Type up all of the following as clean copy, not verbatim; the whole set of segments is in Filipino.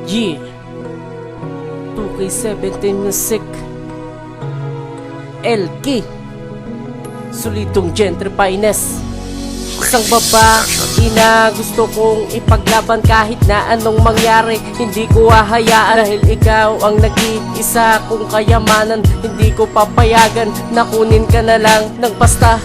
Yeah, 2K17 Music, LK, Solitong Gentrifyness. Isang babae na gusto kong ipaglaban kahit na anong mangyari. Hindi ko hahayaan dahil ikaw ang nag-iisa kong kayamanan. Hindi ko papayagan na kunin ka na lang ng basta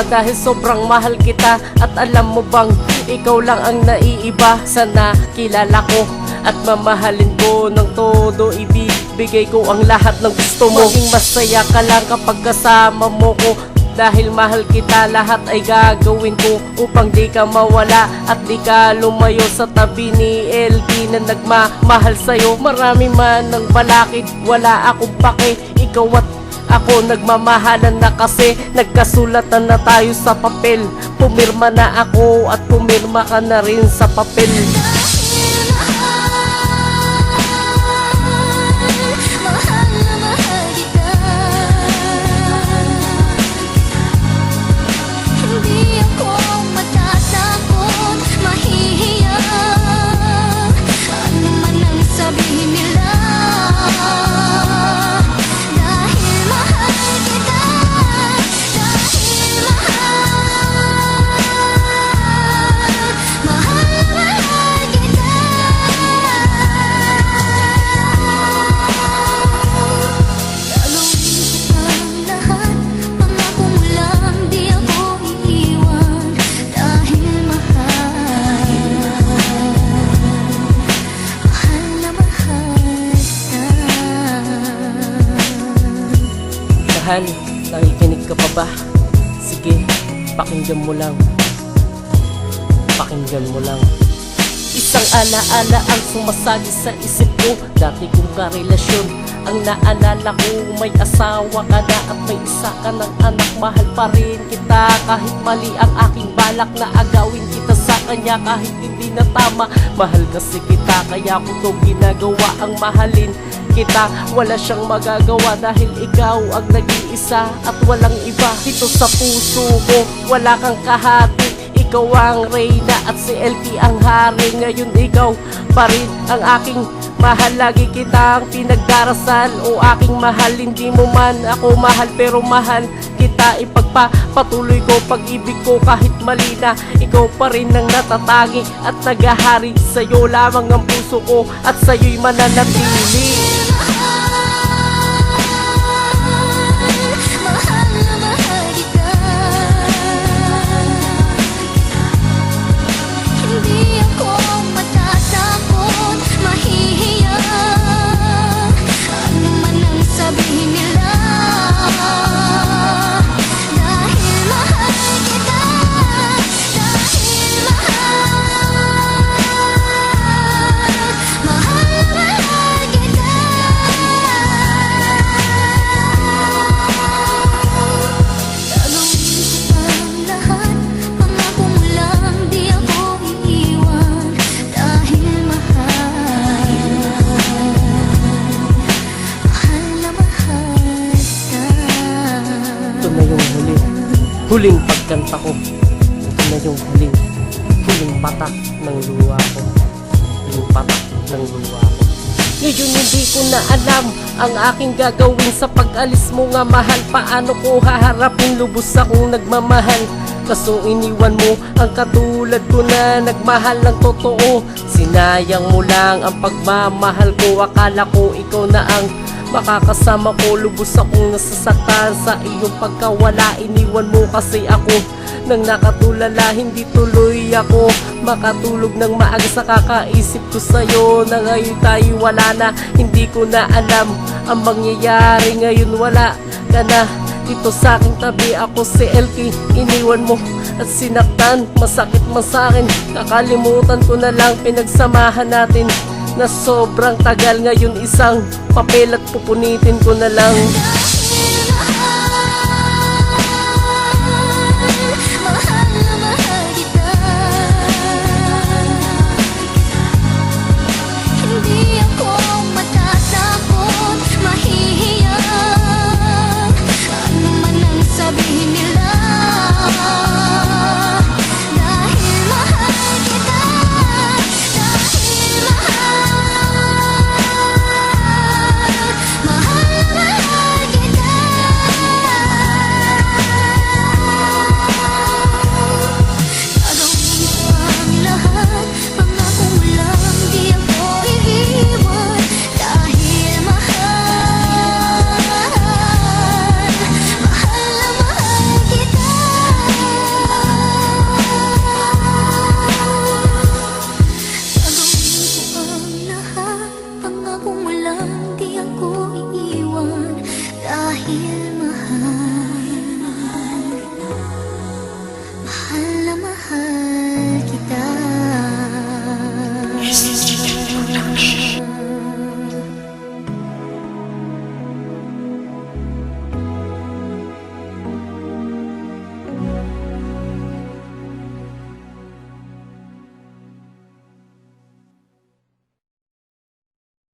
dahil sobrang mahal kita. At alam mo bang ikaw lang ang naiiba sa nakilala ko. At mamahalin ko ng todo, ibibigay ko ang lahat ng gusto mo. Maging masaya ka lang kapag kasama mo ko. Dahil mahal kita, lahat ay gagawin ko upang di ka mawala at di ka lumayo sa tabi ni LB na nagmamahal sa'yo. Marami man ng balakid, wala akong pake. Ikaw at ako nagmamahalan na kasi nagkasulatan na tayo sa papel. Pumirma na ako at pumirma ka na rin sa papel. Mahal, nakikinig ka pa ba? Sige, pakinggan mo lang. Pakinggan mo lang. Isang alaala ang sumasagi sa isip ko. Dati kong karelasyon ang naalala ko. May asawa ka na at may isa ka ng anak. Mahal pa rin kita kahit mali ang aking balak na agawin kita sa kanya kahit hindi na tama. Mahal kasi kita kaya ko to ginagawa. Ang mahalin kita, wala siyang magagawa dahil ikaw ang nag-iisa at walang iba. Dito sa puso ko, wala kang kahati. Ikaw ang reyna at si LT ang hari. Ngayon ikaw pa rin ang aking mahal. Lagi kitang pinagdarasal o aking mahal. Hindi mo man ako mahal pero mahal kita. Ipagpapatuloy ko pag-ibig ko kahit mali na. Ikaw pa rin ang natatagi at naghahari. Sa'yo lamang ang puso ko at sa'yo'y mananatili. Huling pagkanta ko. Ito na yung huling patak ng luha ko. Huling patak ng luha ko. Ngayon hindi ko na alam ang aking gagawin sa pag-alis mo nga mahal. Paano ko haharapin, lubos akong nagmamahal. Kaso iniwan mo ang katulad ko na nagmahal ng totoo. Sinayang mo lang ang pagmamahal ko. Akala ko ikaw na ang makakasama ko. Lubos akong nasasaktan sa iyong pagkawala. Iniwan mo kasi ako nang nakatulala. Hindi tuloy ako makatulog ng maaga sa kakaisip ko sa'yo na ngayon tayo wala na. Hindi ko na alam ang mangyayari ngayon. Wala ka na dito sa aking tabi. Ako si LK, iniwan mo at sinaktan. Masakit man sa'kin, kakalimutan ko na lang pinagsamahan natin na sobrang tagal. Ngayon isang papel at pupunitin ko na lang.